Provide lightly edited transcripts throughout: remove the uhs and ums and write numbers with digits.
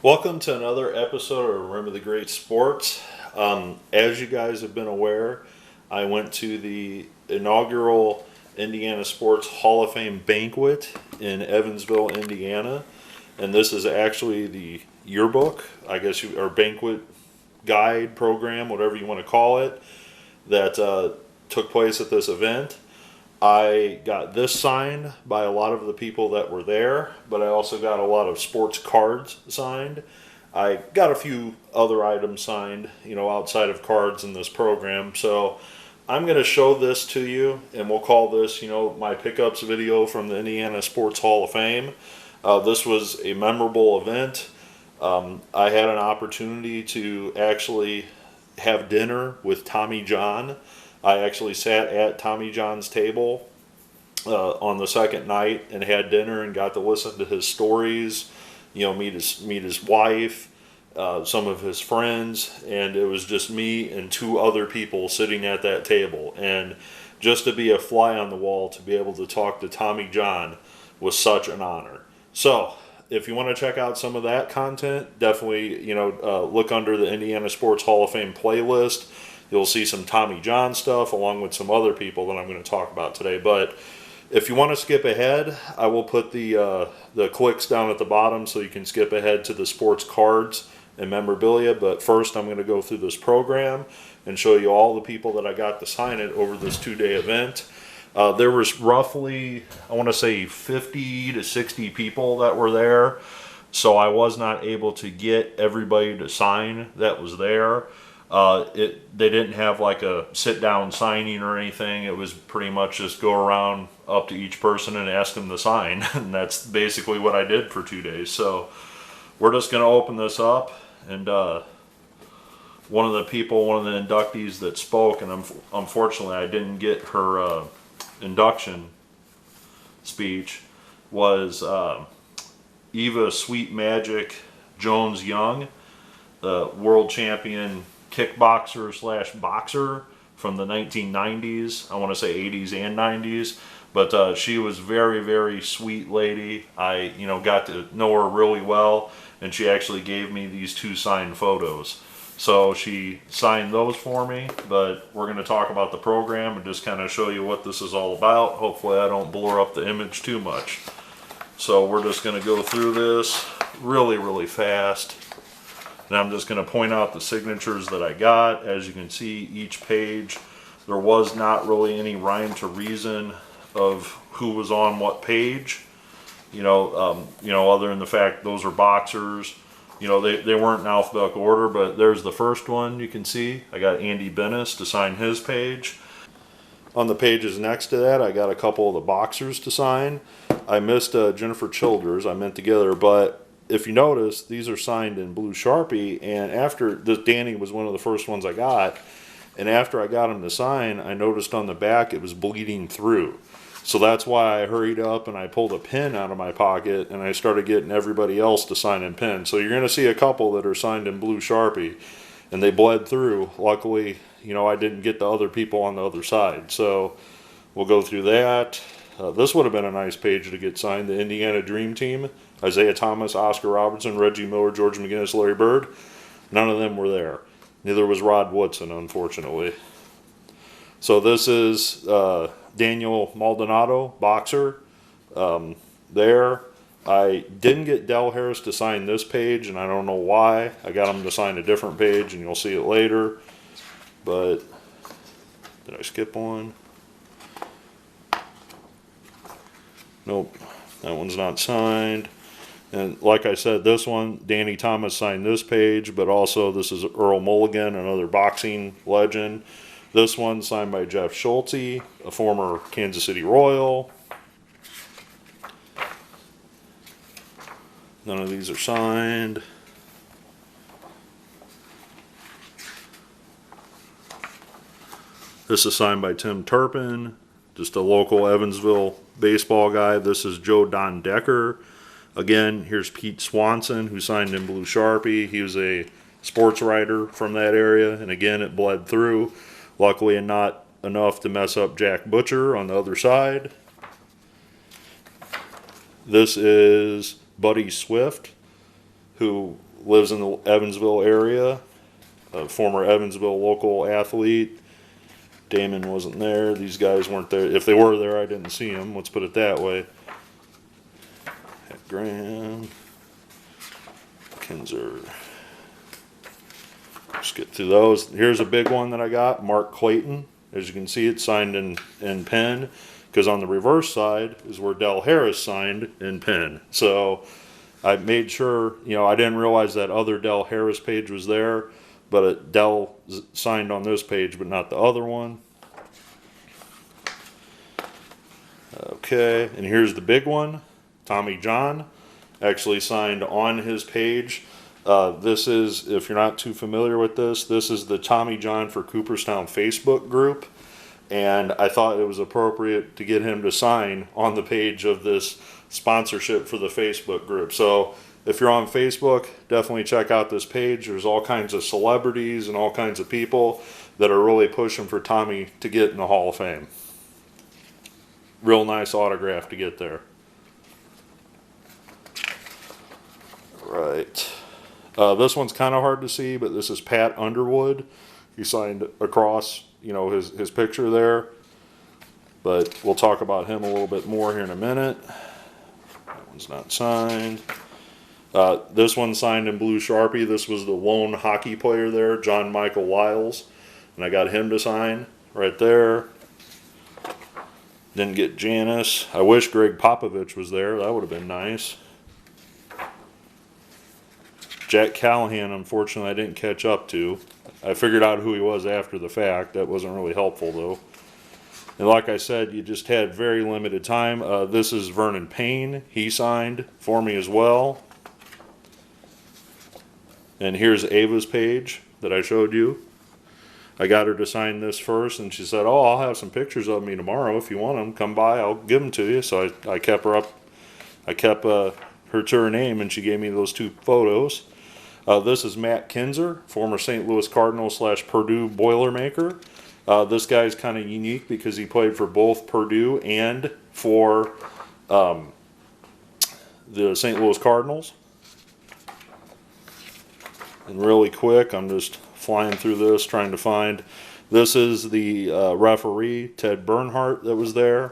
Welcome to another episode of Remember the Great Sports. As you guys have been aware, I went to the inaugural Indiana Sports Hall of Fame banquet in Evansville, Indiana. And this is actually the yearbook, or banquet guide program, whatever you want to call it, that took place at this event. I got this signed by a lot of the people that were there, but I also got a lot of sports cards signed. I got a few other items signed, outside of cards in this program. So I'm going to show this to you, and we'll call this, my pickups video from the Indiana Sports Hall of Fame. This was a memorable event. I had an opportunity to actually have dinner with Tommy John. I actually sat at Tommy John's table on the second night and had dinner and got to listen to his stories, meet his wife, some of his friends, and it was just me and two other people sitting at that table. And just to be a fly on the wall, to be able to talk to Tommy John was such an honor. So if you want to check out some of that content, definitely, look under the Indiana Sports Hall of Fame playlist. You'll see some Tommy John stuff along with some other people that I'm going to talk about today. But if you want to skip ahead, I will put the clicks down at the bottom so you can skip ahead to the sports cards and memorabilia. But first, I'm going to go through this program and show you all the people that I got to sign it over this 2-day event. There was roughly, I want to say, 50 to 60 people that were there. So I was not able to get everybody to sign that was there. They didn't have like a sit-down signing or anything. It was pretty much just go around up to each person and ask them to sign. And that's basically what I did for 2 days. So we're just going to open this up. And one of the inductees that spoke, and unfortunately I didn't get her induction speech, was Eva Sweet Magic Jones-Young, the world champion kickboxer / boxer from the 1990s. I want to say 80s and 90s. But she was very, very sweet lady. I, got to know her really well, and she actually gave me these 2 signed photos. So she signed those for me, but we're going to talk about the program and just kind of show you what this is all about. Hopefully I don't blur up the image too much. So we're just going to go through this really, really fast. And I'm just going to point out the signatures that I got. As you can see, each page, there was not really any rhyme to reason of who was on what page. Other than the fact those are boxers. They weren't in alphabetical order, but there's the first one you can see. I got Andy Bennis to sign his page. On the pages next to that, I got a couple of the boxers to sign. I missed Jennifer Childers. I meant to get her, but if you notice, these are signed in blue Sharpie, and after this, Danny was one of the first ones I got, and after I got him to sign, I noticed on the back it was bleeding through. So that's why I hurried up and I pulled a pen out of my pocket and I started getting everybody else to sign in pen. So you're going to see a couple that are signed in blue Sharpie, and they bled through. Luckily, I didn't get the other people on the other side. So we'll go through that. This would have been a nice page to get signed. The Indiana Dream Team: Isaiah Thomas, Oscar Robertson, Reggie Miller, George McGinnis, Larry Bird. None of them were there. Neither was Rod Woodson, unfortunately. So this is Daniel Maldonado, boxer. There. I didn't get Del Harris to sign this page, and I don't know why. I got him to sign a different page, and you'll see it later. But did I skip one? Nope, that one's not signed. And like I said, this one, Danny Thomas signed this page, but also this is Earl Mulligan, another boxing legend. This one signed by Jeff Schulte, a former Kansas City Royal. None of these are signed. This is signed by Tim Turpin, just a local Evansville baseball guy. This is Joe Don Decker. Again, here's Pete Swanson, who signed in blue Sharpie. He was a sports writer from that area, and again, it bled through. Luckily, not enough to mess up Jack Butcher on the other side. This is Buddy Swift, who lives in the Evansville area, a former Evansville local athlete. Damon wasn't there. These guys weren't there. If they were there, I didn't see them. Let's put it that way. Graham, Kinzer. Let's get through those. Here's a big one that I got. Mark Clayton. As you can see, it's signed in pen, because on the reverse side is where Del Harris signed in pen. So I made sure, I didn't realize that other Del Harris page was there, but Del signed on this page, but not the other one. Okay, and here's the big one. Tommy John actually signed on his page. This is, if you're not too familiar with this is the Tommy John for Cooperstown Facebook group. And I thought it was appropriate to get him to sign on the page of this sponsorship for the Facebook group. So if you're on Facebook, definitely check out this page. There's all kinds of celebrities and all kinds of people that are really pushing for Tommy to get in the Hall of Fame. Real nice autograph to get there. Right. This one's kind of hard to see, but this is Pat Underwood. He signed across, his picture there. But we'll talk about him a little bit more here in a minute. That one's not signed. This one signed in blue Sharpie. This was the lone hockey player there, John Michael Lyles. And I got him to sign right there. Didn't get Janice. I wish Greg Popovich was there. That would have been nice. Jack Callahan, unfortunately, I didn't catch up to. I figured out who he was after the fact. That wasn't really helpful, though. And like I said, you just had very limited time. This is Vernon Payne. He signed for me as well. And here's Ava's page that I showed you. I got her to sign this first, and she said, I'll have some pictures of me tomorrow. If you want them, come by. I'll give them to you. So I kept her up. I kept her to her name, and she gave me those 2 photos. This is Matt Kinzer, former St. Louis Cardinal / Purdue Boilermaker. This guy's kind of unique because he played for both Purdue and for the St. Louis Cardinals. And really quick, I'm just flying through this, trying to find. This is the referee, Ted Bernhardt, that was there.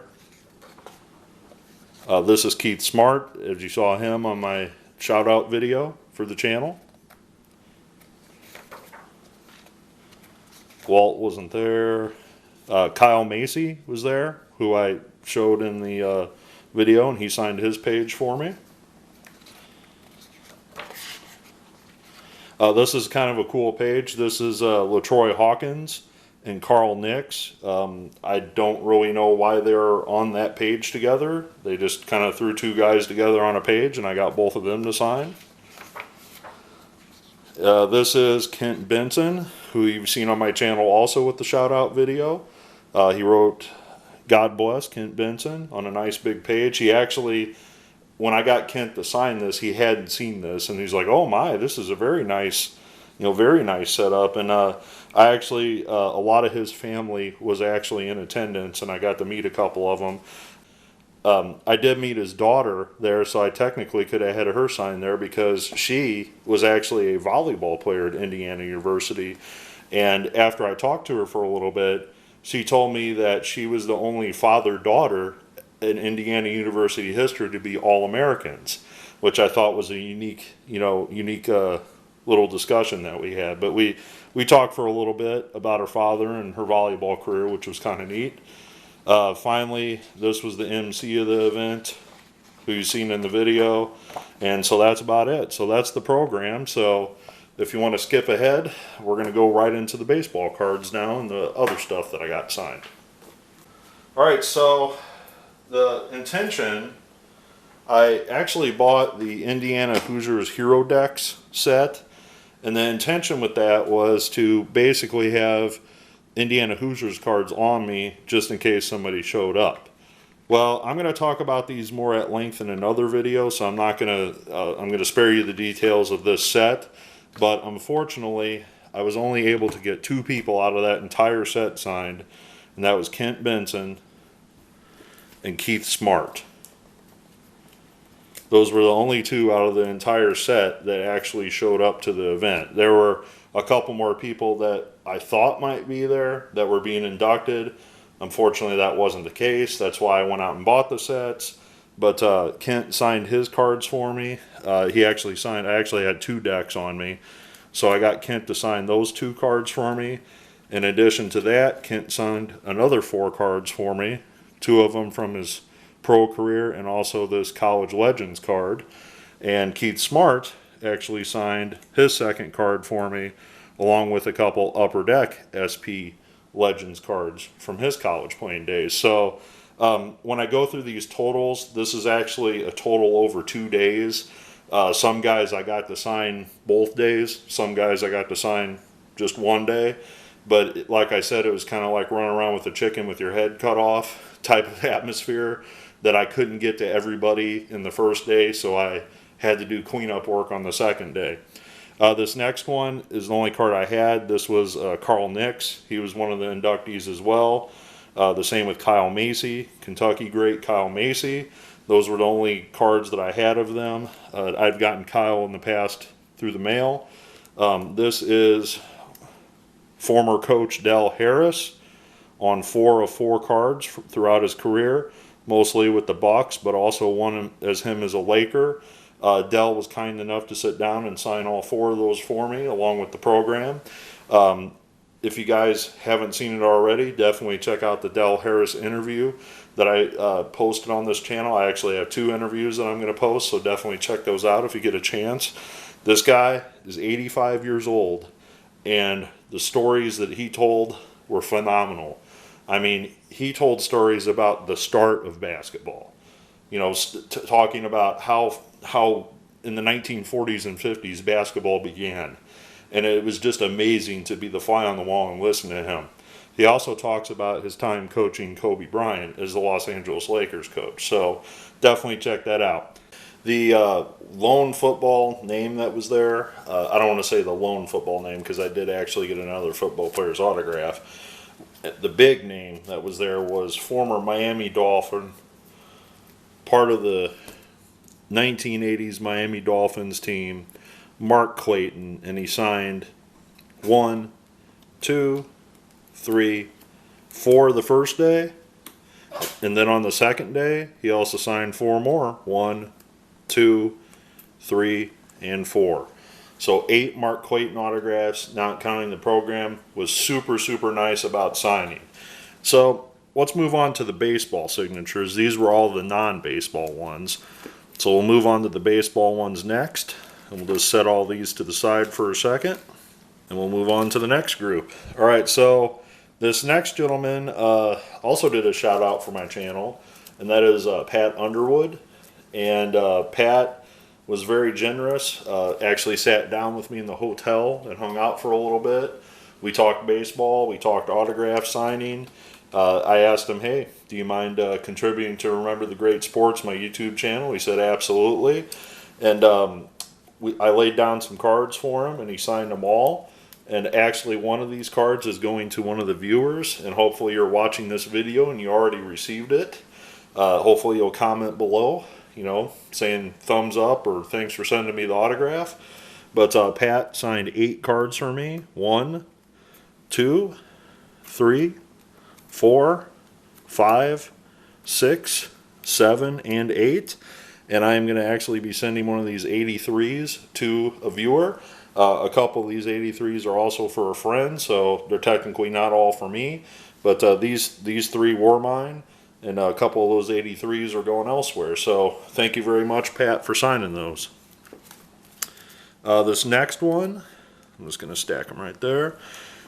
This is Keith Smart, as you saw him on my shout-out video for the channel. Walt wasn't there. Kyle Macy was there, who I showed in the video, and he signed his page for me. This is kind of a cool page. This is LaTroy Hawkins and Carl Nix. I don't really know why they're on that page together. They just kind of threw 2 guys together on a page, and I got both of them to sign. This is Kent Benson, who you've seen on my channel also with the shout-out video. He wrote, God bless Kent Benson, on a nice big page. He actually, when I got Kent to sign this, he hadn't seen this, and he's like, oh my, this is a very nice, very nice setup. And I actually, a lot of his family was actually in attendance, and I got to meet a couple of them. I did meet his daughter there, so I technically could have had her sign there because she was actually a volleyball player at Indiana University. And after I talked to her for a little bit, she told me that she was the only father-daughter in Indiana University history to be All-Americans, which I thought was a unique little discussion that we had. But we talked for a little bit about her father and her volleyball career, which was kind of neat. Finally, this was the MC of the event, who you've seen in the video, and so that's about it. So that's the program. So if you want to skip ahead, we're going to go right into the baseball cards now and the other stuff that I got signed. Alright, so the intention, I actually bought the Indiana Hoosiers Hero Decks set, and the intention with that was to basically have Indiana Hoosiers cards on me just in case somebody showed up. Well, I'm going to talk about these more at length in another video, so I'm not going to I'm going to spare you the details of this set, but unfortunately I was only able to get 2 people out of that entire set signed, and that was Kent Benson and Keith Smart. Those were the only two out of the entire set that actually showed up to the event. There were a couple more people that I thought might be there that were being inducted. Unfortunately, that wasn't the case. That's why I went out and bought the sets. But Kent signed his cards for me. He actually signed, I actually had 2 decks on me. So I got Kent to sign those 2 cards for me. In addition to that, Kent signed another 4 cards for me. 2 of them from his pro career and also this College Legends card. And Keith Smart actually signed his 2nd card for me, along with a couple Upper Deck SP Legends cards from his college playing days. So when I go through these totals, this is actually a total over 2 days. Some guys I got to sign both days. Some guys I got to sign just one day. But like I said, it was kind of like running around with a chicken with your head cut off type of atmosphere, that I couldn't get to everybody in the first day, so I had to do cleanup work on the second day. This next one is the only card I had. This was Carl Nix. He was one of the inductees as well. The same with Kyle Macy, Kentucky great Kyle Macy. Those were the only cards that I had of them. I've gotten Kyle in the past through the mail. This is former coach Del Harris on 4 of 4 cards throughout his career, mostly with the Bucks, but also one as him as a Laker. Del was kind enough to sit down and sign all 4 of those for me, along with the program. If you guys haven't seen it already, definitely check out the Del Harris interview that I posted on this channel. I actually have 2 interviews that I'm going to post, so definitely check those out if you get a chance. This guy is 85 years old, and the stories that he told were phenomenal. I mean, he told stories about the start of basketball. You know, talking about how in the 1940s and 50s basketball began. And it was just amazing to be the fly on the wall and listen to him. He also talks about his time coaching Kobe Bryant as the Los Angeles Lakers coach. So definitely check that out. The lone football name that was there, I don't want to say the lone football name because I did actually get another football player's autograph. The big name that was there was former Miami Dolphin, part of the 1980s Miami Dolphins team, Mark Clayton, and he signed 1, 2, 3, 4 the first day, and then on the second day he also signed 4 more, 1, 2, 3, and 4. So 8 Mark Clayton autographs, not counting the program, was super, super nice about signing. So let's move on to the baseball signatures. These were all the non-baseball ones. So we'll move on to the baseball ones next. And we'll just set all these to the side for a second. And we'll move on to the next group. All right, so this next gentleman also did a shout out for my channel. And that is Pat Underwood. And Pat was very generous, actually sat down with me in the hotel and hung out for a little bit. We talked baseball, we talked autograph signing. I asked him, hey, do you mind contributing to Remember the Great Sports, my YouTube channel? He said, absolutely. And I laid down some cards for him, and he signed them all. And actually, one of these cards is going to one of the viewers, and hopefully you're watching this video and you already received it. Hopefully you'll comment below, you know, saying thumbs up or thanks for sending me the autograph. But Pat signed 8 cards for me. 1, 2, 3, 4, 5, 6, 7, and 8. And I am going to actually be sending one of these 83s to a viewer. A couple of these 83s are also for a friend, so they're technically not all for me. But these 3 were mine, and a couple of those 83s are going elsewhere. So thank you very much, Pat, for signing those. This next one, I'm just going to stack them right there.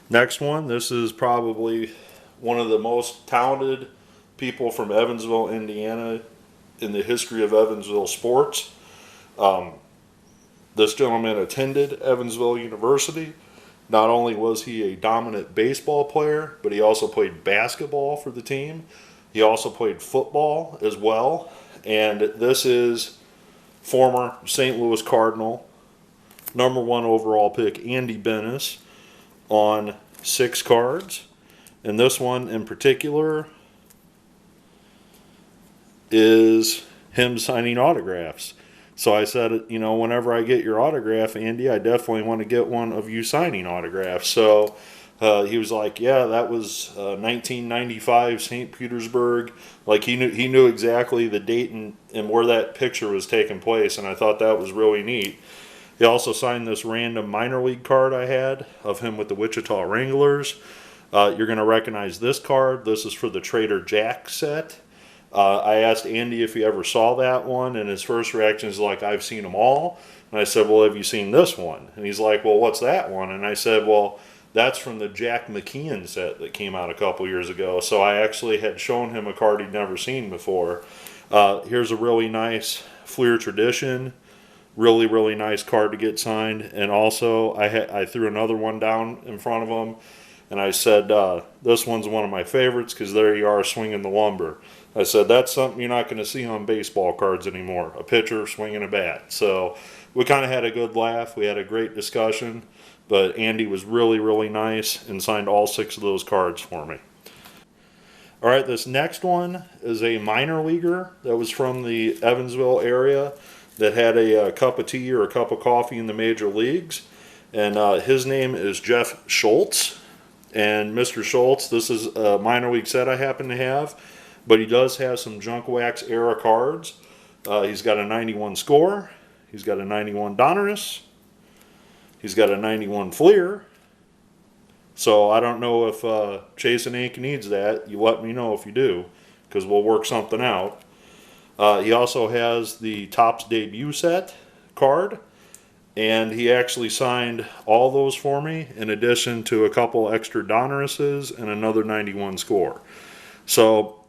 Next one, this is probably one of the most talented people from Evansville, Indiana, in the history of Evansville sports. This gentleman attended Evansville University. Not only was he a dominant baseball player, but he also played basketball for the team. He also played football as well. And this is former St. Louis Cardinal, #1 overall pick Andy Bennis on 6 cards. And this one in particular is him signing autographs. So I said, whenever I get your autograph, Andy, I definitely want to get one of you signing autographs. So he was like, yeah, that was 1995 St. Petersburg. Like he knew exactly the date and where that picture was taking place, and I thought that was really neat. He also signed this random minor league card I had of him with the Wichita Wranglers. You're going to recognize this card. This is for the Trader Jack set. I asked Andy if he ever saw that one, and his first reaction is like, I've seen them all. And I said, well, have you seen this one? And he's like, well, what's that one? And I said, well, that's from the Jack McKeon set that came out a couple years ago. So I actually had shown him a card he'd never seen before. Here's a really nice Fleer Tradition. Really, really nice card to get signed. And also, I threw another one down in front of him, and I said, this one's one of my favorites because there you are swinging the lumber. I said, that's something you're not going to see on baseball cards anymore, a pitcher swinging a bat. So we kind of had a good laugh. We had a great discussion, but Andy was really, really nice and signed all 6 of those cards for me. All right, this next one is a minor leaguer that was from the Evansville area that had a cup of tea or a cup of coffee in the major leagues. And his name is Jeff Schultz. And Mr. Schultz, this is a minor league set I happen to have, but he does have some junk wax era cards. He's got a 91 score. He's got a 91 Donruss. He's got a 91 Fleer. So I don't know if Chasing Ink needs that. You let me know if you do, because we'll work something out. He also has the Topps debut set card, and he actually signed all those for me in addition to a couple extra Donrusses and another 91 score. So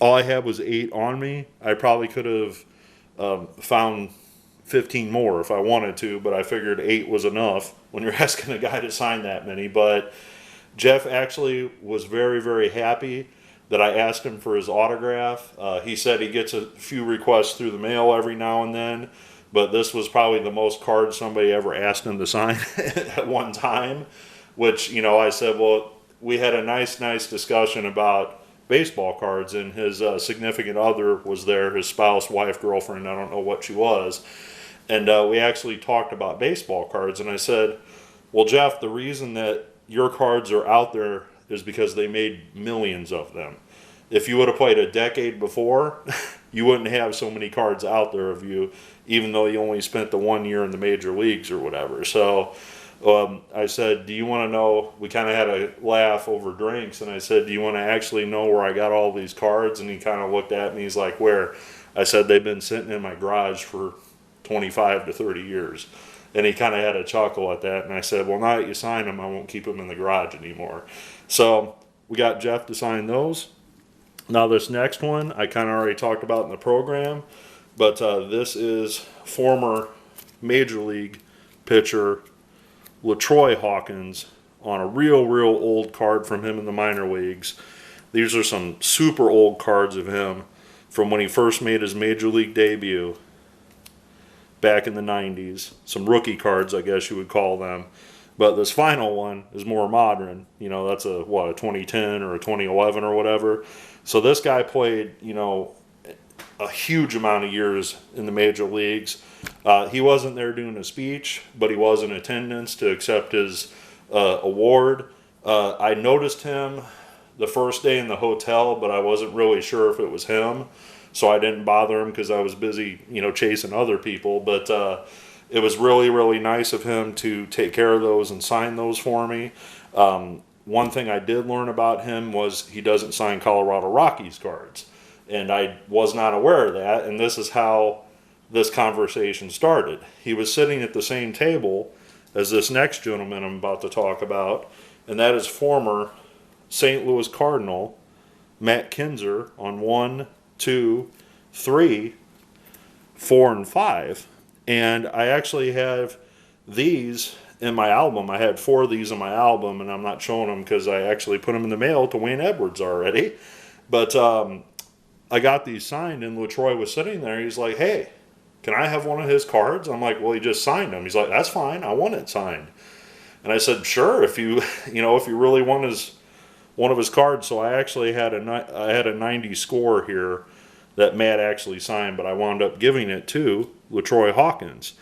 all I had was 8 on me. I probably could have found 15 more if I wanted to, but I figured 8 was enough when you're asking a guy to sign that many. But Jeff actually was very, very happy that I asked him for his autograph. He said he gets a few requests through the mail every now and then, but this was probably the most cards somebody ever asked him to sign at one time, which, I said, well, we had a nice discussion about baseball cards, and his significant other was there, his spouse, wife, girlfriend, I don't know what she was, and we actually talked about baseball cards, and I said, well, Jeff, the reason that your cards are out there is because they made millions of them. If you would have played a decade before, you wouldn't have so many cards out there of you, even though you only spent the 1 year in the major leagues or whatever. So I said, do you want to know, we kind of had a laugh over drinks, and I said, do you want to actually know where I got all these cards? And he kind of looked at me, he's like, where? I said, they've been sitting in my garage for 25 to 30 years. And he kind of had a chuckle at that, and I said, well, now that you sign them, I won't keep them in the garage anymore. So we got Jeff to sign those. Now this next one, I kind of already talked about in the program, but this is former Major League pitcher LaTroy Hawkins on a real old card from him in the minor leagues. These are some super old cards of him from when he first made his Major League debut back in the 90s. Some rookie cards, I guess you would call them. But this final one is more modern. That's a 2010 or a 2011 or whatever. So this guy played, a huge amount of years in the major leagues. He wasn't there doing a speech, but he was in attendance to accept his award. I noticed him the first day in the hotel, but I wasn't really sure if it was him. So I didn't bother him because I was busy, chasing other people. But it was really nice of him to take care of those and sign those for me. One thing I did learn about him was he doesn't sign Colorado Rockies cards. And I was not aware of that. And this is how this conversation started. He was sitting at the same table as this next gentleman I'm about to talk about. And that is former St. Louis Cardinal Matt Kinzer on 1, 2, 3, 4, and 5. And I actually have these in my album. I had 4 of these in my album, and I'm not showing them because I actually put them in the mail to Wayne Edwards already. But I got these signed, and LaTroy was sitting there. He's like, hey, can I have one of his cards? I'm like, well, he just signed them. He's like, that's fine. I want it signed. And I said, sure, if you really want one of his cards. So I actually had a 90 score here that Matt actually signed, but I wound up giving it to LaTroy Hawkins.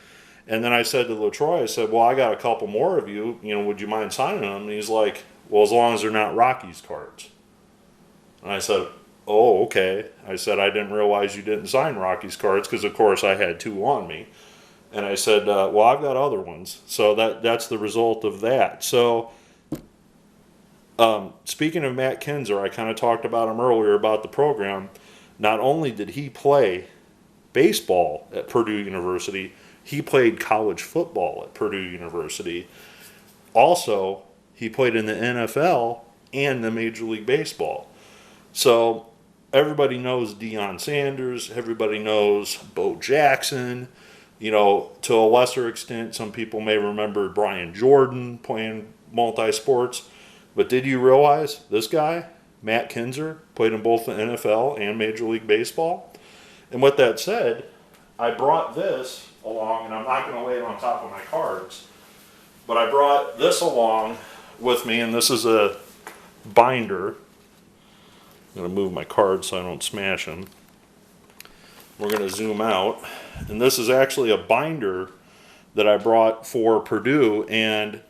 And then I said to LaTroy, I said, well, I got a couple more of you, would you mind signing them? And he's like, well, as long as they're not Rockies cards. And I said, oh, okay. I said, I didn't realize you didn't sign Rockies cards because, of course, I had 2 on me. And I said, well, I've got other ones. So that's the result of that. So speaking of Matt Kinzer, I kind of talked about him earlier about the program. Not only did he play baseball at Purdue University, he played college football at Purdue University. Also, he played in the NFL and the Major League Baseball. So everybody knows Deion Sanders. Everybody knows Bo Jackson. To a lesser extent, some people may remember Brian Jordan playing multi-sports. But did you realize this guy, Matt Kinzer, played in both the NFL and Major League Baseball? And with that said, I brought this along, and I'm not going to lay it on top of my cards, but I brought this along with me, and this is a binder. I'm going to move my cards so I don't smash them. We're going to zoom out, and this is actually a binder that I brought for Purdue, and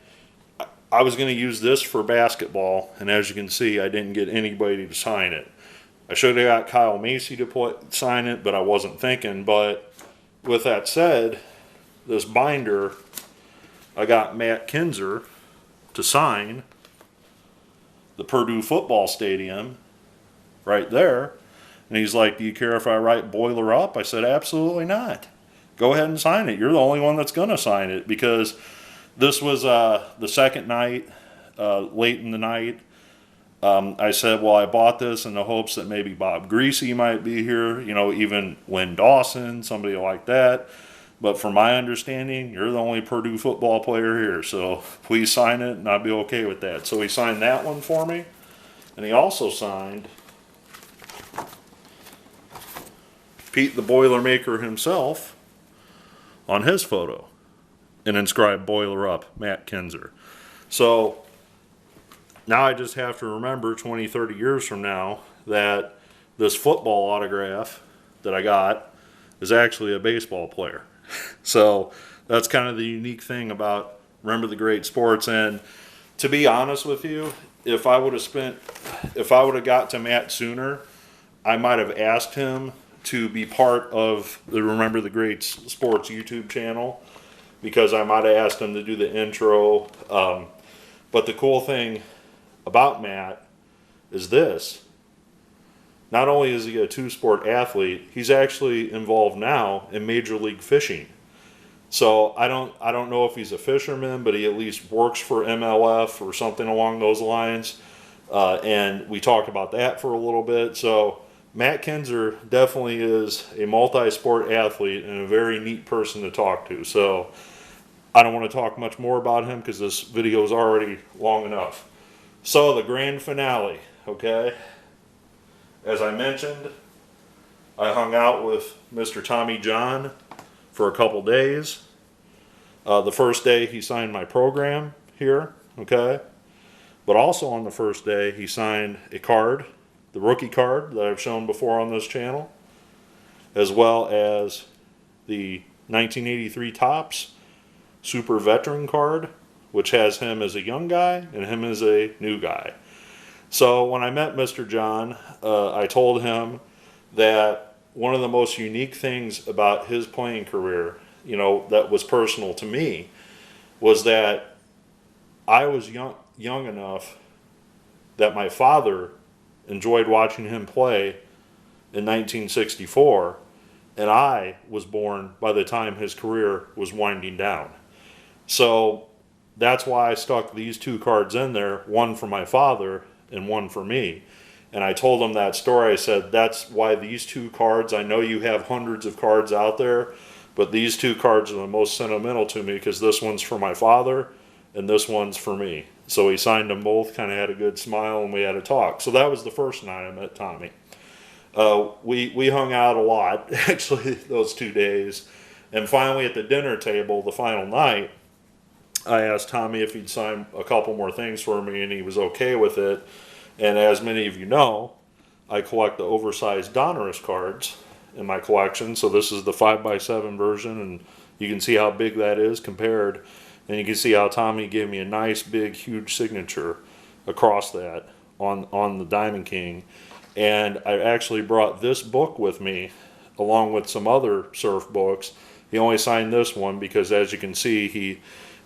I was going to use this for basketball, and as you can see, I didn't get anybody to sign it. I should have got Kyle Macy to sign it, but I wasn't thinking. But with that said, this binder, I got Matt Kinzer to sign the Purdue football stadium right there. And he's like, do you care if I write Boiler Up? I said, absolutely not. Go ahead and sign it. You're the only one that's going to sign it, because this was the second night, late in the night. I said, well, I bought this in the hopes that maybe Bob Greasy might be here, even Lynn Dawson, somebody like that. But from my understanding, you're the only Purdue football player here, so please sign it, and I'll be okay with that. So he signed that one for me, and he also signed Pete the Boilermaker himself on his photo and inscribed Boiler Up, Matt Kinzer. So now I just have to remember 20, 30 years from now that this football autograph that I got is actually a baseball player. So that's kind of the unique thing about Remember the Great Sports. And to be honest with you, if I would have got to Matt sooner, I might have asked him to be part of the Remember the Great Sports YouTube channel, because I might have asked him to do the intro. But the cool thing about Matt is this. Not only is he a 2-sport athlete, he's actually involved now in Major League Fishing. So I don't know if he's a fisherman, but he at least works for MLF or something along those lines. And we talked about that for a little bit. So Matt Kinzer definitely is a multi-sport athlete and a very neat person to talk to. So I don't want to talk much more about him because this video is already long enough. So the grand finale, okay? As I mentioned, I hung out with Mr. Tommy John for a couple days. The first day he signed my program here, okay? But also on the first day he signed a card, the rookie card that I've shown before on this channel, as well as the 1983 Topps Super Veteran card, which has him as a young guy and him as a new guy. So when I met Mr. John, I told him that one of the most unique things about his playing career, that was personal to me, was that I was young enough that my father enjoyed watching him play in 1964, and I was born by the time his career was winding down. So that's why I stuck these 2 cards in there, one for my father and one for me. And I told him that story. I said, that's why these 2 cards, I know you have hundreds of cards out there, but these 2 cards are the most sentimental to me because this one's for my father and this one's for me. So he signed them both, kind of had a good smile, and we had a talk. So that was the first night I met Tommy. We hung out a lot, actually, those 2 days. And finally at the dinner table, the final night, I asked Tommy if he'd sign a couple more things for me, and he was okay with it. And as many of you know, I collect the oversized Donruss cards in my collection. So this is the 5x7 version, and you can see how big that is compared. And you can see how Tommy gave me a nice, big, huge signature across that on the Diamond King. And I actually brought this book with me along with some other surf books. He only signed this one because, as you can see, he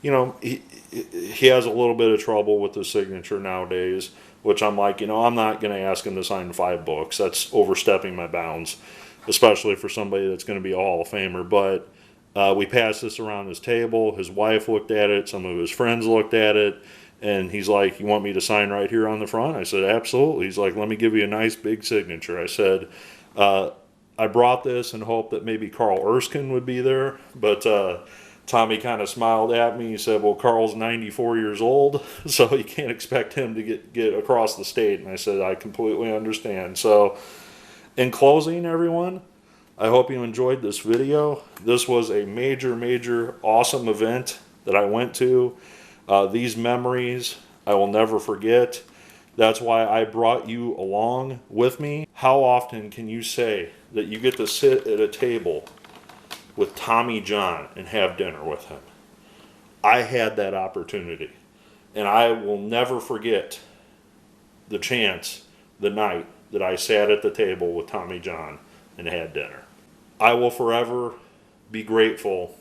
has a little bit of trouble with the signature nowadays, which I'm like, I'm not going to ask him to sign 5 books. That's overstepping my bounds, especially for somebody that's going to be a Hall of Famer. But we passed this around his table. His wife looked at it. Some of his friends looked at it. And he's like, you want me to sign right here on the front? I said, absolutely. He's like, let me give you a nice big signature. I said, I brought this in hope that maybe Carl Erskine would be there. But Tommy kind of smiled at me. He said, well, Carl's 94 years old, so you can't expect him to get across the state. And I said, I completely understand. So in closing, everyone, I hope you enjoyed this video. This was a major, major, awesome event that I went to. These memories I will never forget. That's why I brought you along with me. How often can you say that you get to sit at a table with Tommy John and have dinner with him? I had that opportunity, and I will never forget the night that I sat at the table with Tommy John and had dinner. I will forever be grateful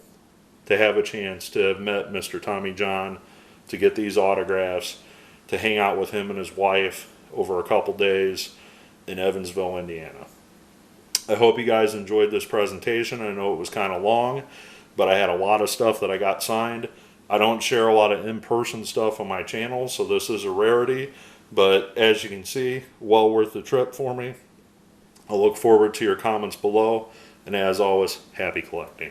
to have a chance to have met Mr. Tommy John, to get these autographs, to hang out with him and his wife over a couple days in Evansville, Indiana. I hope you guys enjoyed this presentation. I know it was kind of long, but I had a lot of stuff that I got signed. I don't share a lot of in-person stuff on my channel, so this is a rarity, but as you can see, well worth the trip for me. I look forward to your comments below, and as always, happy collecting.